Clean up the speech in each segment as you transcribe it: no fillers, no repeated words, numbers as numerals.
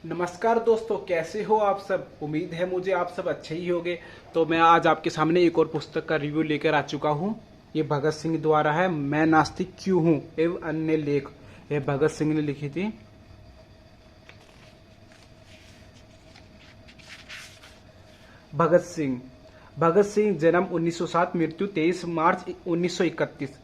नमस्कार दोस्तों, कैसे हो आप सब। उम्मीद है मुझे आप सब अच्छे ही होंगे। तो मैं आज आपके सामने एक और पुस्तक का रिव्यू लेकर आ चुका हूँ। ये भगत सिंह द्वारा है, मैं नास्तिक क्यों हूँ एवं अन्य लेख। ये भगत सिंह ने लिखी थी। भगत सिंह जन्म 1907, मृत्यु 23 मार्च 1931।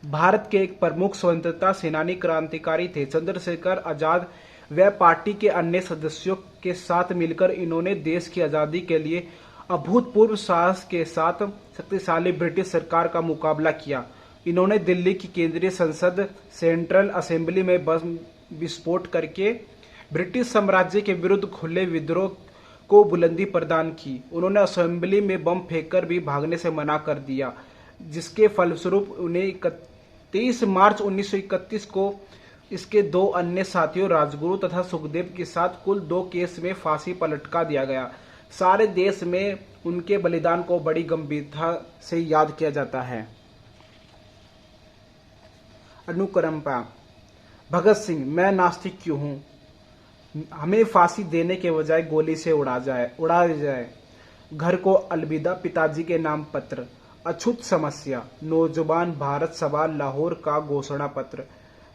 भारत के एक प्रमुख स्वतंत्रता सेनानी क्रांतिकारी थे। चंद्रशेखर आजाद व पार्टी के अन्य सदस्यों के साथ मिलकर इन्होंने देश की आजादी के लिए अभूतपूर्व साहस के साथ शक्तिशाली ब्रिटिश सरकार का मुकाबला किया। इन्होंने दिल्ली की केंद्रीय संसद सेंट्रल असेंबली में बम विस्फोट करके ब्रिटिश साम्राज्य के विरुद्ध खुले विद्रोह को बुलंदी प्रदान की। उन्होंने असेंबली में बम फेंककर भी भागने से मना कर दिया, जिसके फलस्वरूप उन्हें 23 मार्च 1931 को इसके दो अन्य साथियों राजगुरु तथा सुखदेव के साथ कुल 2 केस में फांसी पर लटका दिया गया। सारे देश में उनके बलिदान को बड़ी गंभीरता से याद किया जाता है। अनुकंपा। भगत सिंह, मैं नास्तिक क्यों हूँ। हमें फांसी देने के बजाय गोली से उड़ा जाए। घर को अलविदा, पिताजी के नाम पत्र, अछूत समस्या, नौजवान भारत सभा, लाहौर का घोषणा पत्र,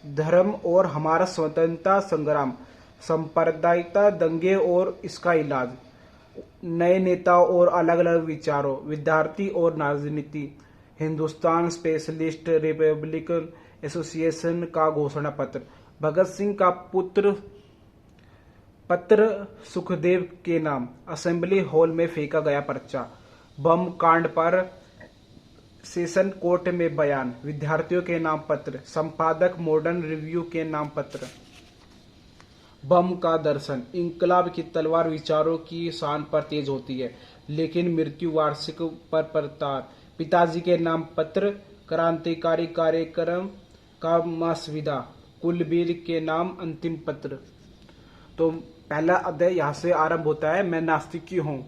धर्म और हमारा स्वतंत्रता संग्राम, सांप्रदायिकता, दंगे और इसका इलाज, नए नेताओं और अलग अलग विचारों, विद्यार्थी और राजनीति, हिंदुस्तान स्पेशलिस्ट रिपब्लिकन एसोसिएशन का घोषणा पत्र, भगत सिंह का पत्र सुखदेव के नाम, असेंबली हॉल में फेंका गया पर्चा, बम कांड पर सेशन कोर्ट में बयान, विद्यार्थियों के नाम पत्र, संपादक मॉडर्न रिव्यू के नाम पत्र, बम का दर्शन, इंकलाब की तलवार विचारों की शान पर तेज होती है लेकिन मृत्यु वार्षिक पर प्रतार, पिताजी के नाम पत्र, क्रांतिकारी कार्यक्रम का मसविदा, कुलबीर के नाम अंतिम पत्र। तो पहला अध्याय यहाँ से आरंभ होता है, मैं नास्तिक क्यों हूं।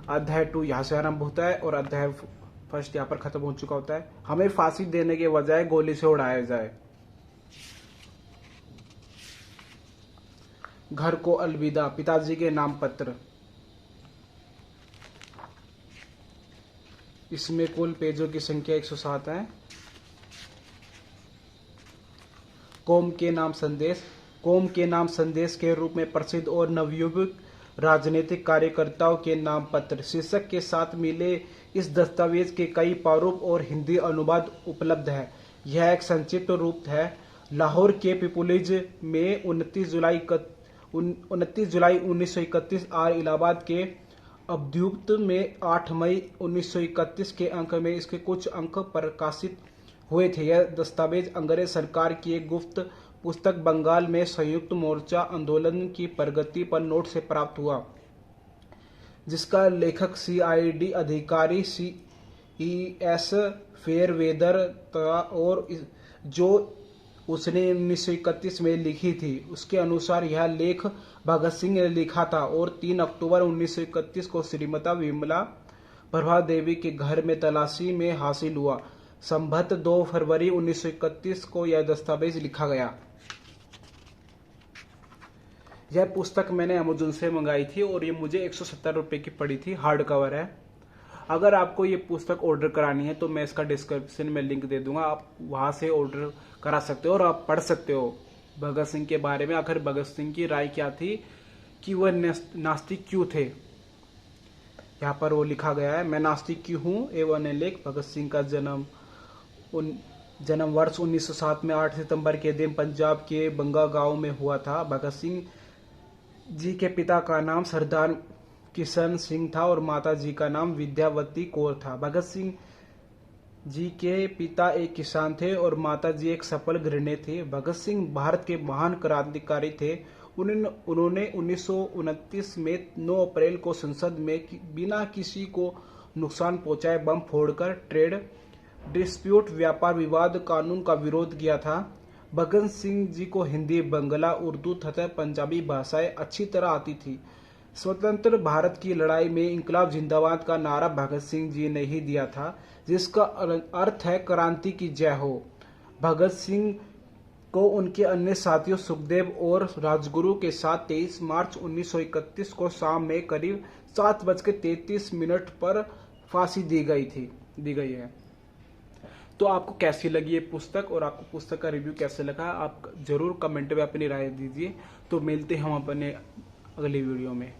अध्याय 2 यहाँ से आरंभ होता है और अध्याय फर्स्ट यहाँ पर खत्म हो चुका होता है। हमें फांसी देने के बजाय गोली से उड़ाया जाए। घर को अलविदा, पिताजी के नाम पत्र। इसमें कुल पेजों की संख्या 107 है। कौम के नाम संदेश, कौम के नाम संदेश के रूप में प्रसिद्ध और नवयुवक राजनीतिक कार्यकर्ताओं के नाम पत्र शीर्षक के साथ मिले इस दस्तावेज के कई प्रारूप और हिंदी अनुवाद उपलब्ध है। यह एक संक्षिप्त रूप है। लाहौर के पीपुल्स में 29 जुलाई 1931 और इलाहाबाद के अद्युक्त में 8 मई 1931 के अंक में इसके कुछ अंक प्रकाशित हुए थे। यह दस्तावेज अंग्रेज सरकार की एक गुप्त पुस्तक बंगाल में संयुक्त मोर्चा आंदोलन की प्रगति पर नोट से प्राप्त हुआ, जिसका लेखक सीआईडी अधिकारी सीईएस फेयरवेदर था और जो उसने 1931 में लिखी थी। उसके अनुसार यह लेख भगत सिंह ने लिखा था और 3 अक्टूबर 1931 को श्रीमती विमला प्रभा देवी के घर में तलाशी में हासिल हुआ। संभत 2 फरवरी 1931 को यह दस्तावेज लिखा गया। यह पुस्तक मैंने अमेज़न से मंगाई थी और ये मुझे 170 रुपये की पड़ी थी। हार्ड कवर है। अगर आपको ये पुस्तक ऑर्डर करानी है तो मैं इसका डिस्क्रिप्शन में लिंक दे दूंगा, आप वहां से ऑर्डर करा सकते हो और आप पढ़ सकते हो भगत सिंह के बारे में। आखिर भगत सिंह की राय क्या थी कि वह नास्तिक क्यों थे। यहाँ पर वो लिखा गया है, मैं नास्तिक क्यों हूँ एवं लेख। भगत सिंह का जन्म वर्ष 1907 में 8 सितंबर के दिन पंजाब के बंगा गांव में हुआ था। भगत सिंह जी के पिता का नाम सरदार किशन सिंह था और माता जी का नाम विद्यावती कौर था। भगत सिंह जी के पिता एक किसान थे और माता जी एक सफल गृहिणी थी। भगत सिंह भारत के महान क्रांतिकारी थे। उन्होंने 1929 में 9 अप्रैल को संसद में बिना किसी को नुकसान पहुंचाए बम फोड़कर ट्रेड डिस्प्यूट व्यापार विवाद कानून का विरोध किया था। भगत सिंह जी को हिंदी, बंगला, उर्दू तथा पंजाबी भाषाएं अच्छी तरह आती थी। स्वतंत्र भारत की लड़ाई में इंकलाब जिंदाबाद का नारा भगत सिंह जी ने ही दिया था, जिसका अर्थ है क्रांति की जय हो। भगत सिंह को उनके अन्य साथियों सुखदेव और राजगुरु के साथ 23 मार्च 1931 को शाम में करीब 7:33 पर फांसी दी गई है। तो आपको कैसी लगी ये पुस्तक और आपको पुस्तक का रिव्यू कैसे लगा, आप जरूर कमेंट में अपनी राय दीजिए। तो मिलते हैं हम अपने अगली वीडियो में।